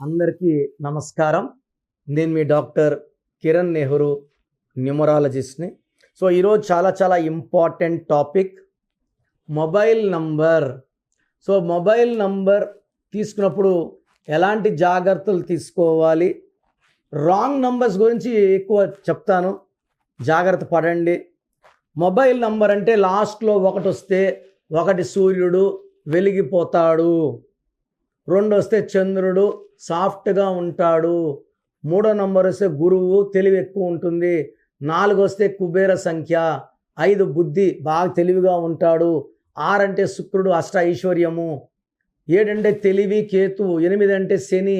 అందరికీ నమస్కారం. నేను మీ డాక్టర్ కిరణ్ నెహ్రూ, న్యూమరాలజిస్ట్ని. సో ఈరోజు చాలా important topic mobile number. So mobile number తీసుకున్నప్పుడు ఎలాంటి జాగ్రత్తలు తీసుకోవాలి, రాంగ్ నంబర్స్ గురించి ఎక్కువ చెప్తాను, జాగ్రత్త పడండి. మొబైల్ నంబర్ అంటే లాస్ట్లో ఒకటి వస్తే ఒకటి సూర్యుడు వెలిగిపోతాడు, 2 వస్తే చంద్రుడు సాఫ్ట్గా ఉంటాడు, 3వ నంబర్ వస్తే గురువు తెలివి ఎక్కువ ఉంటుంది, 4 వస్తే కుబేర సంఖ్య, 5 బుద్ధి బాగా తెలివిగా ఉంటాడు, 6 అంటే శుక్రుడు అష్ట ఐశ్వర్యము, 7 అంటే తెలివి కేతువు, 8 అంటే శని,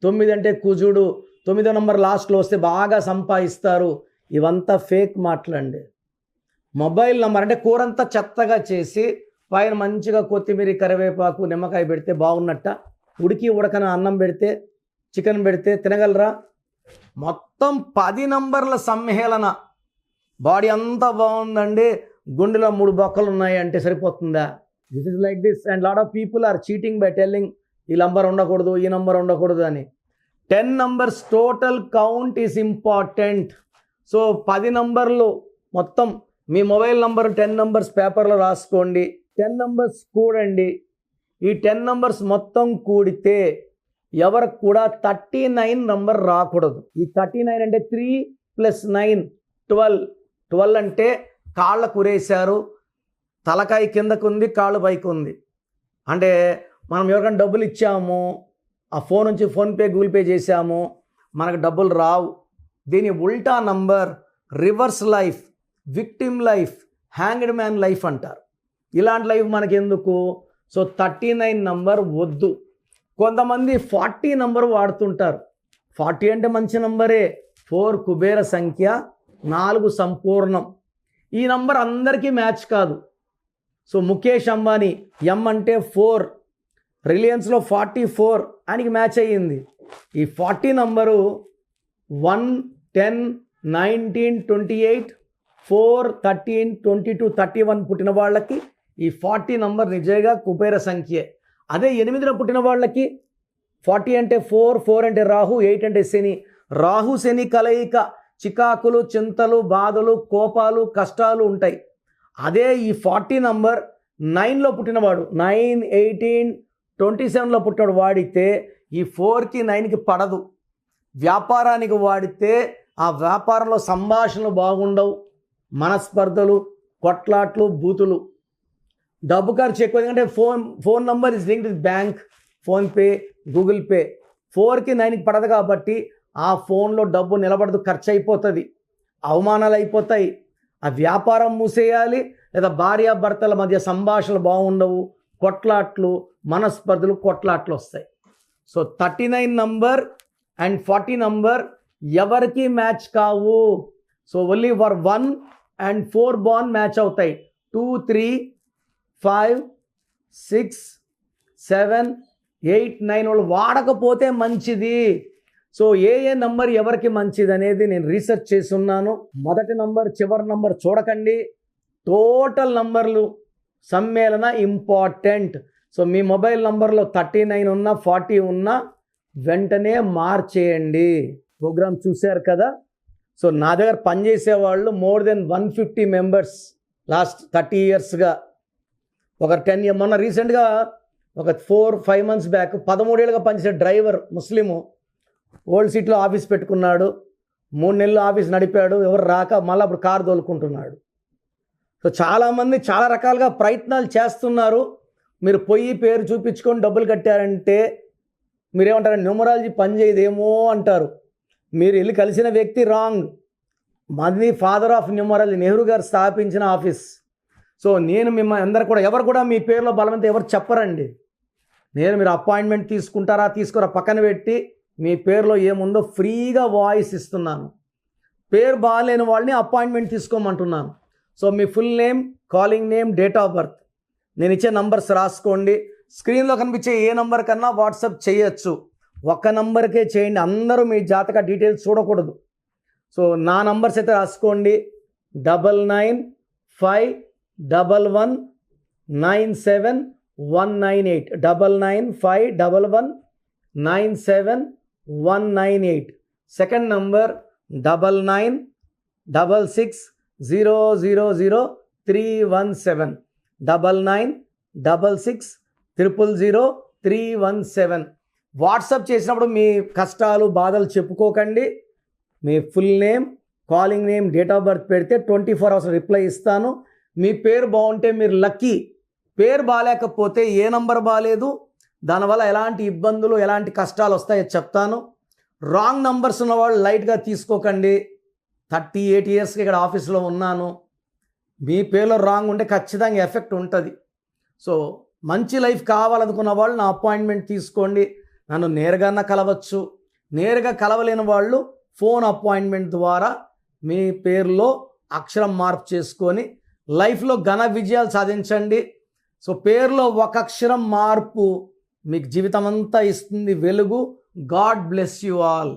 9 అంటే కుజుడు, 9వ నంబర్ లాస్ట్లో వస్తే బాగా సంపాదిస్తారు. ఇవంతా ఫేక్ మాటలండి. మొబైల్ నంబర్ అంటే కూరంతా చెత్తగా చేసి పైన మంచిగా కొత్తిమీర కరివేపాకు నిమ్మకాయ పెడితే బాగున్నట్ట, ఉడకన అన్నం పెడితే చికెన్ పెడితే తినగలరా? మొత్తం 10 నంబర్ల సమ్మేళన, బాడీ అంతా బాగుందండి, గుండెలో 3 బొక్కలు ఉన్నాయి అంటే సరిపోతుందా? This is like this and lot of people are cheating by telling ఈ నంబర్ ఉండకూడదు, ఈ నంబర్ ఉండకూడదు అని. 10 numbers total count is important. So 10 నంబర్లు మొత్తం మీ మొబైల్ నంబర్ 10 నంబర్స్ పేపర్లో రాసుకోండి, 10 నంబర్స్ కూడండి. ఈ 10 నంబర్స్ మొత్తం కూడితే ఎవరికి కూడా 39 నంబర్ రాకూడదు. ఈ 39 అంటే 3 + 9 12. 12 అంటే కాళ్ళ కురేశారు, తలకాయ కిందకు ఉంది, కాళ్ళు పైకి ఉంది. అంటే మనం ఎవరికైనా డబ్బులు ఇచ్చాము, ఆ ఫోన్ నుంచి ఫోన్పే గూగుల్ పే చేశాము, మనకు డబ్బులు రావు. దీని ఉల్టా number reverse life, victim life, hanged man life అంటారు. ఇలాంటి లైఫ్ మనకెందుకు? సో 39 నంబర్ వద్దు. కొంతమంది 40 నంబర్ వాడుతుంటారు. 40 అంటే మంచి నంబరే, 4 కుబేర సంఖ్య, 4 సంపూర్ణం. ఈ నంబర్ అందరికీ మ్యాచ్ కాదు. సో ముఖేష్ అంబానీ ఎం అంటే 4, రిలయన్స్లో 44 ఆయనకి మ్యాచ్ అయ్యింది. ఈ 40 నంబరు 1, 10, 19, 28, 4, 13, 22, 31 పుట్టిన వాళ్ళకి ఈ 40 నంబర్ నిజంగా కుబేర సంఖ్యే. అదే 8లో పుట్టిన వాళ్ళకి 40 అంటే 4, 4 అంటే రాహు, 8 అంటే శని. రాహు శని కలయిక చికాకులు, చింతలు, బాధలు, కోపాలు, కష్టాలు ఉంటాయి. అదే ఈ 40 నంబర్ 9లో పుట్టినవాడు, 9, 18, 27లో పుట్టినవాడు వాడితే ఈ 4కి 9కి పడదు. వ్యాపారానికి వాడితే ఆ వ్యాపారంలో సంభాషణలు బాగుండవు, మనస్పర్ధలు, కొట్లాట్లు, బూతులు. డబ్బు ఖర్చు ఎక్కువ, ఎందుకంటే phone number is linked with bank, PhonePe, Google pay. 4కి 9కి పడదు కాబట్టి ఆ ఫోన్లో డబ్బు నిలబడదు, ఖర్చు అయిపోతుంది, అవమానాలు అయిపోతాయి, ఆ వ్యాపారం మూసేయాలి, లేదా భార్యాభర్తల మధ్య సంభాషణలు బాగుండవు, కొట్లాట్లు, మనస్పర్ధలు, కొట్లాట్లు వస్తాయి. సో 39 నంబర్ అండ్ 40 నంబర్ ఎవరికి మ్యాచ్ కావు. సో ఓన్లీ ఫర్ 1 and 4 బాన్ మ్యాచ్ అవుతాయి. 2, 3, 5, 6, 7, 8, 9 వాళ్ళు వాడకపోతే మంచిది. సో ఏ నంబర్ ఎవరికి మంచిది అనేది నేను రీసెర్చ్ చేసి ఉన్నాను. మొదటి నంబర్ చివరి నంబర్ చూడకండి, టోటల్ నంబర్లు సమ్మేళన ఇంపార్టెంట్. సో మీ మొబైల్ నంబర్లో 39 ఉన్నా 40 ఉన్నా వెంటనే మార్చేయండి. ప్రోగ్రామ్ చూశారు కదా. సో నా దగ్గర పనిచేసే వాళ్ళు మోర్ దెన్ 150 మెంబర్స్ లాస్ట్ 30 ఇయర్స్గా. ఒక 10 years మొన్న రీసెంట్గా ఒక 4-5 months బ్యాక్ 13 ఏళ్ళుగా పనిచేసే డ్రైవర్ ముస్లిము ఓల్డ్ సిటీలో ఆఫీస్ పెట్టుకున్నాడు, 3 నెలలు ఆఫీస్ నడిపాడు, ఎవరు రాక మళ్ళీ అప్పుడు కారు తోలుకుంటున్నాడు. సో చాలామంది చాలా రకాలుగా ప్రయత్నాలు చేస్తున్నారు. మీరు పొయ్యి పేరు చూపించుకొని డబ్బులు కట్టారంటే మీరేమంటారు, న్యూమరాలజీ పనిచేయదేమో అంటారు. మీరు వెళ్ళి కలిసిన వ్యక్తి రాంగ్. మాది ఫాదర్ ఆఫ్ న్యూమరాలజీ, నెహ్రూ గారు స్థాపించిన ఆఫీస్. సో నేను మిమ్మల్ని అందరు కూడా ఎవరు కూడా మీ పేరులో బలవంతం ఎవరు చెప్పరండి. మీరు అపాయింట్మెంట్ తీసుకుంటారా తీసుకోరా పక్కన పెట్టి మీ పేరులో ఏముందో ఫ్రీగా వాయిస్ ఇస్తున్నాను. పేరు బాగాలేని వాళ్ళని అపాయింట్మెంట్ తీసుకోమంటున్నాను. సో మీ full name, calling name, date of birth, నేను ఇచ్చే నంబర్స్ రాసుకోండి. స్క్రీన్లో కనిపించే ఏ నంబర్ కన్నా వాట్సాప్ చేయొచ్చు. ఒక్క నంబర్కే చేయండి, అందరూ మీ జాతక డీటెయిల్స్ చూడకూడదు. సో నా నంబర్స్ అయితే రాసుకోండి, 9951197198, 9951197198. 97198. Second number 9966000317. 9966000317. వాట్సాప్ చేసినప్పుడు మీ కష్టాలు బాధలు చెప్పుకోకండి. మీ full name, calling name, date of birth పెడితే 24 hours రిప్లై ఇస్తాను. మీ పేరు బాగుంటే మీరు లక్కీ. పేరు బాగాలేకపోతే ఏ నంబర్ బాగాలేదు, దానివల్ల ఎలాంటి ఇబ్బందులు ఎలాంటి కష్టాలు వస్తాయో చెప్తాను. రాంగ్ నంబర్స్ ఉన్నవాళ్ళు లైట్గా తీసుకోకండి. 38 yearsకి ఇక్కడ ఆఫీస్లో ఉన్నాను. మీ పేరులో రాంగ్ ఉంటే ఖచ్చితంగా ఎఫెక్ట్ ఉంటుంది. సో మంచి లైఫ్ కావాలనుకున్న వాళ్ళు నా అపాయింట్మెంట్ తీసుకోండి. నన్ను నేరుగా కలవచ్చు. నేరుగా కలవలేని వాళ్ళు ఫోన్ అపాయింట్మెంట్ ద్వారా మీ పేరులో అక్షరం మార్పు చేసుకొని లైఫ్లో ఘన విజయాలు సాధించండి. సో పేరులో ఒక అక్షరం మార్పు మీకు జీవితం అంతా ఇస్తుంది వెలుగు. God bless you all.